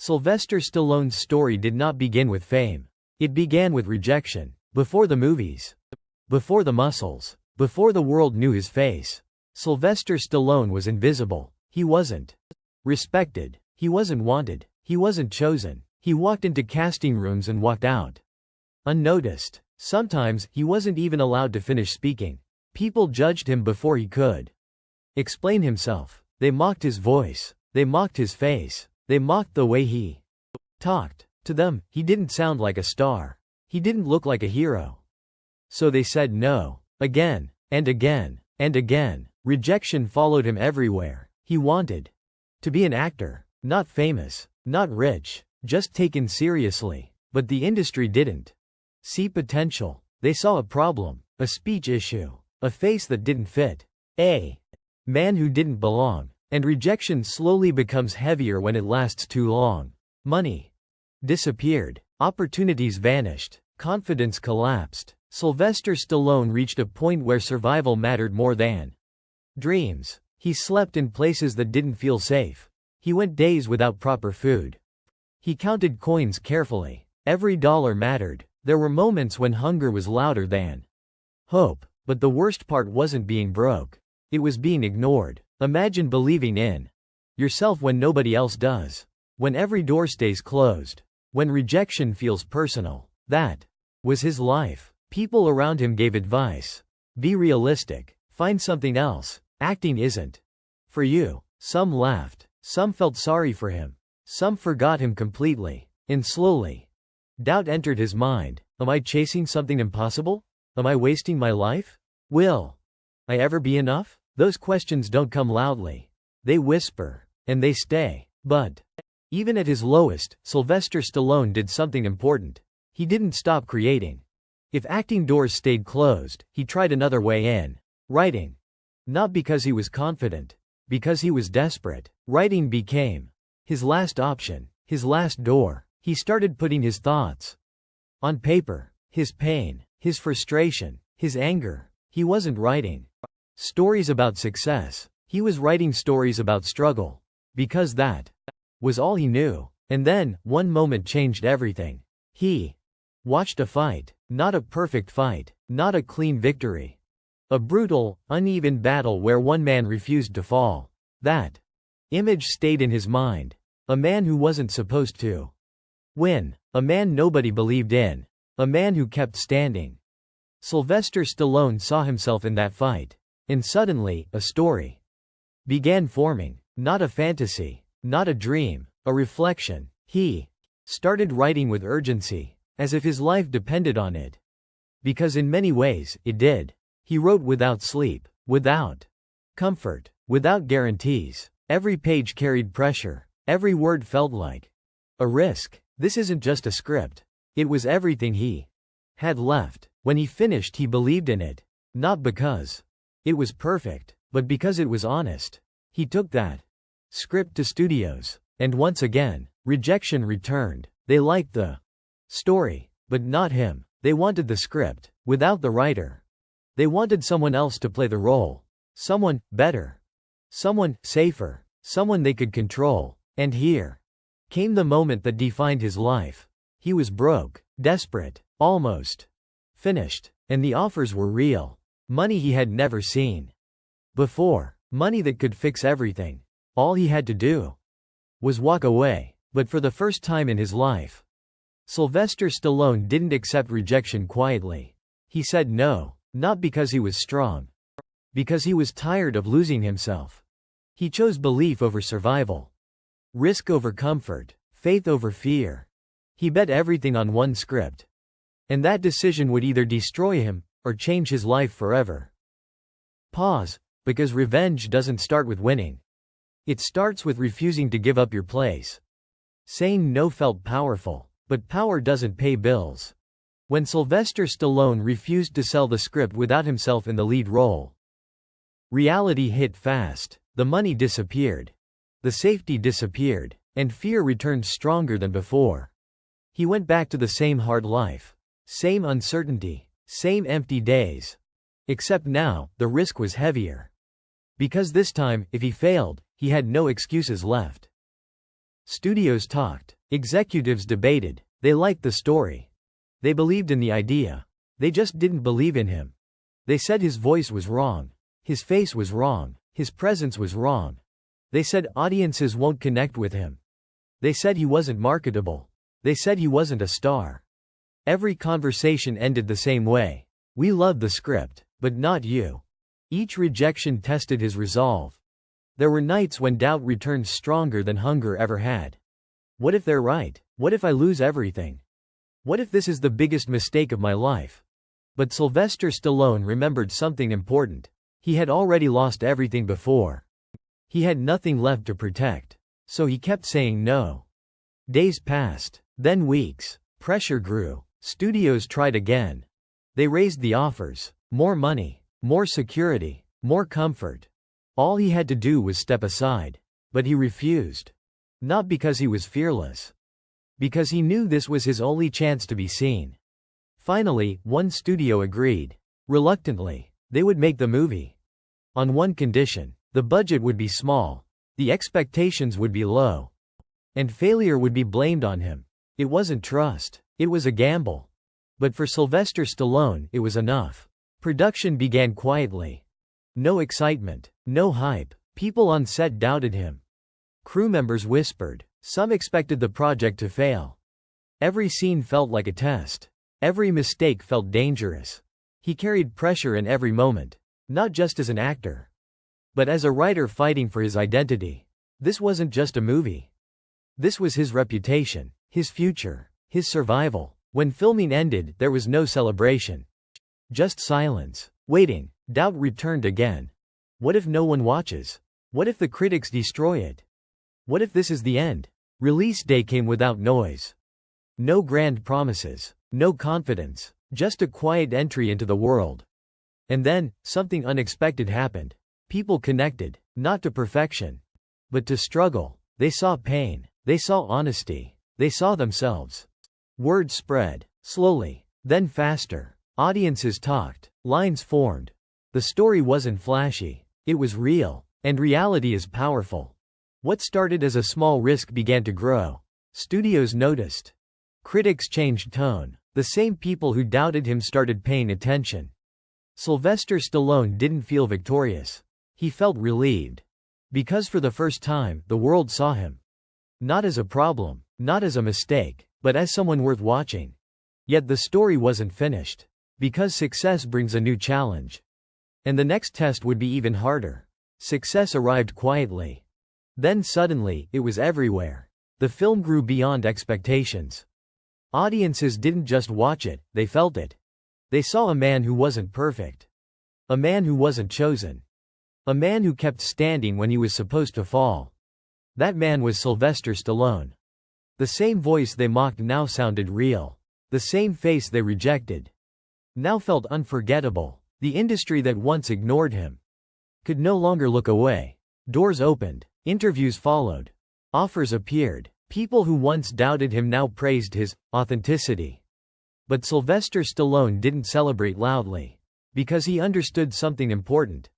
Sylvester Stallone's story did not begin with fame. It began with rejection. Before the movies. Before the muscles. Before the world knew his face. Sylvester Stallone was invisible. He wasn't respected. He wasn't wanted. He wasn't chosen. He walked into casting rooms and walked out unnoticed. Sometimes, he wasn't even allowed to finish speaking. People judged him before he could explain himself. They mocked his voice. They mocked his face. They mocked the way he talked. To them, he didn't sound like a star. He didn't look like a hero. So they said no. Again, and again, and again. Rejection followed him everywhere. He wanted to be an actor. Not famous. Not rich. Just taken seriously. But the industry didn't see potential. They saw a problem. A speech issue. A face that didn't fit. A man who didn't belong. And rejection slowly becomes heavier when it lasts too long. Money disappeared. Opportunities vanished. Confidence collapsed. Sylvester Stallone reached a point where survival mattered more than dreams. He slept in places that didn't feel safe. He went days without proper food. He counted coins carefully. Every dollar mattered. There were moments when hunger was louder than hope. But the worst part wasn't being broke. It was being ignored. Imagine believing in yourself when nobody else does. When every door stays closed. When rejection feels personal. That was his life. People around him gave advice. Be realistic. Find something else. Acting isn't for you. Some laughed. Some felt sorry for him. Some forgot him completely. And slowly, doubt entered his mind. Am I chasing something impossible? Am I wasting my life? Will I ever be enough? Those questions don't come loudly. They whisper. And they stay. But even at his lowest, Sylvester Stallone did something important. He didn't stop creating. If acting doors stayed closed, he tried another way in. Writing. Not because he was confident. Because he was desperate. Writing became his last option. His last door. He started putting his thoughts on paper. His pain. His frustration. His anger. He wasn't writing stories about success. He was writing stories about struggle. Because that was all he knew. And then, one moment changed everything. He watched a fight. Not a perfect fight. Not a clean victory. A brutal, uneven battle where one man refused to fall. That image stayed in his mind. A man who wasn't supposed to win. A man nobody believed in. A man who kept standing. Sylvester Stallone saw himself in that fight. And suddenly, a story began forming. Not a fantasy. Not a dream. A reflection. He started writing with urgency. As if his life depended on it. Because in many ways, it did. He wrote without sleep. Without comfort. Without guarantees. Every page carried pressure. Every word felt like a risk. This isn't just a script. It was everything he had left. When he finished, he believed in it. Not because it was perfect, but because it was honest. He took that script to studios. And once again, rejection returned. They liked the story, but not him. They wanted the script, without the writer. They wanted someone else to play the role. Someone better. Someone safer. Someone they could control. And here came the moment that defined his life. He was broke, desperate, almost finished. And the offers were real. Money he had never seen before. Money that could fix everything. All he had to do was walk away. But for the first time in his life, Sylvester Stallone didn't accept rejection quietly. He said no, not because he was strong. Because he was tired of losing himself. He chose belief over survival. Risk over comfort. Faith over fear. He bet everything on one script. And that decision would either destroy him, or change his life forever. Pause, because revenge doesn't start with winning. It starts with refusing to give up your place. Saying no felt powerful, but power doesn't pay bills. When Sylvester Stallone refused to sell the script without himself in the lead role, reality hit fast. The money disappeared. The safety disappeared. And fear returned stronger than before. He went back to the same hard life. Same uncertainty. Same empty days. Except now, the risk was heavier. Because this time, if he failed, he had no excuses left. Studios talked. Executives debated. They liked the story. They believed in the idea. They just didn't believe in him. They said his voice was wrong. His face was wrong. His presence was wrong. They said audiences won't connect with him. They said he wasn't marketable. They said he wasn't a star. Every conversation ended the same way. We loved the script, but not you. Each rejection tested his resolve. There were nights when doubt returned stronger than hunger ever had. What if they're right? What if I lose everything? What if this is the biggest mistake of my life? But Sylvester Stallone remembered something important. He had already lost everything before. He had nothing left to protect. So he kept saying no. Days passed, then weeks. Pressure grew. Studios tried again. They raised the offers. More money, more security, more comfort. All he had to do was step aside. But he refused. Not because he was fearless. Because he knew this was his only chance to be seen. Finally, one studio agreed. Reluctantly, they would make the movie. On one condition: the budget would be small, the expectations would be low, and failure would be blamed on him. It wasn't trust, it was a gamble. But for Sylvester Stallone, it was enough. Production began quietly. No excitement, no hype. People on set doubted him. Crew members whispered. Some expected the project to fail. Every scene felt like a test. Every mistake felt dangerous. He carried pressure in every moment, not just as an actor, but as a writer fighting for his identity. This wasn't just a movie. This was his reputation, his future, his survival. When filming ended, there was no celebration. Just silence. Waiting. Doubt returned again. What if no one watches? What if the critics destroy it? What if this is the end? Release day came without noise. No grand promises. No confidence. Just a quiet entry into the world. And then, something unexpected happened. People connected, not to perfection, but to struggle. They saw pain. They saw honesty. They saw themselves. Word spread. Slowly. Then faster. Audiences talked. Lines formed. The story wasn't flashy. It was real. And reality is powerful. What started as a small risk began to grow. Studios noticed. Critics changed tone. The same people who doubted him started paying attention. Sylvester Stallone didn't feel victorious. He felt relieved. Because for the first time, the world saw him. Not as a problem, not as a mistake, but as someone worth watching. Yet the story wasn't finished. Because success brings a new challenge. And the next test would be even harder. Success arrived quietly. Then suddenly, it was everywhere. The film grew beyond expectations. Audiences didn't just watch it, they felt it. They saw a man who wasn't perfect. A man who wasn't chosen. A man who kept standing when he was supposed to fall. That man was Sylvester Stallone. The same voice they mocked now sounded real. The same face they rejected now felt unforgettable. The industry that once ignored him could no longer look away. Doors opened. Interviews followed. Offers appeared. People who once doubted him now praised his authenticity. But Sylvester Stallone didn't celebrate loudly. Because he understood something important.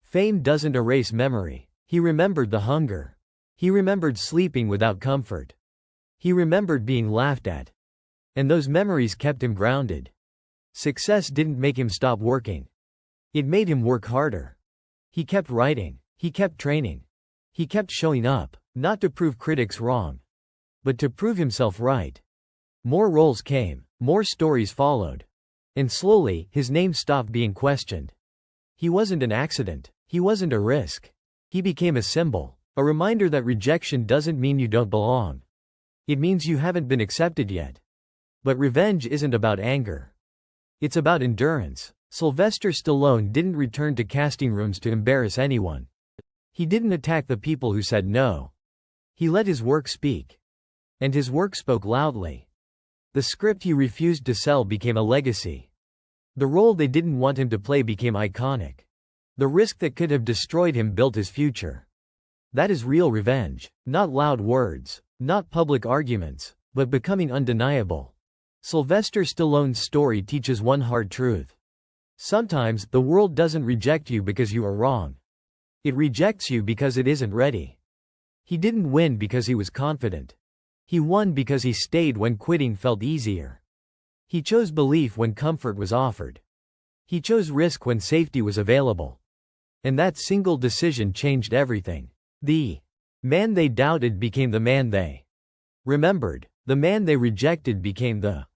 Fame doesn't erase memory. He remembered the hunger. He remembered sleeping without comfort. He remembered being laughed at. And those memories kept him grounded. Success didn't make him stop working. It made him work harder. He kept writing. He kept training. He kept showing up, not to prove critics wrong, but to prove himself right. More roles came, more stories followed. And slowly, his name stopped being questioned. He wasn't an accident. He wasn't a risk. He became a symbol, a reminder that rejection doesn't mean you don't belong. It means you haven't been accepted yet. But revenge isn't about anger. It's about endurance. Sylvester Stallone didn't return to casting rooms to embarrass anyone. He didn't attack the people who said no. He let his work speak. And his work spoke loudly. The script he refused to sell became a legacy. The role they didn't want him to play became iconic. The risk that could have destroyed him built his future. That is real revenge. Not loud words, not public arguments, but becoming undeniable. Sylvester Stallone's story teaches one hard truth. Sometimes, the world doesn't reject you because you are wrong. It rejects you because it isn't ready. He didn't win because he was confident. He won because he stayed when quitting felt easier. He chose belief when comfort was offered. He chose risk when safety was available. And that single decision changed everything. The man they doubted became the man they remembered. The man they rejected became the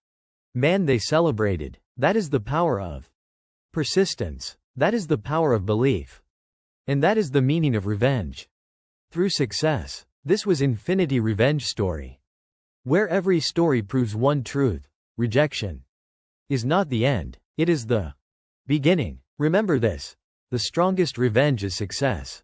man they celebrated. That is the power of persistence. That is the power of belief. And that is the meaning of revenge. Through success. This was Infinity Revenge Story. Where every story proves one truth: rejection is not the end, it is the beginning. Remember this: the strongest revenge is success.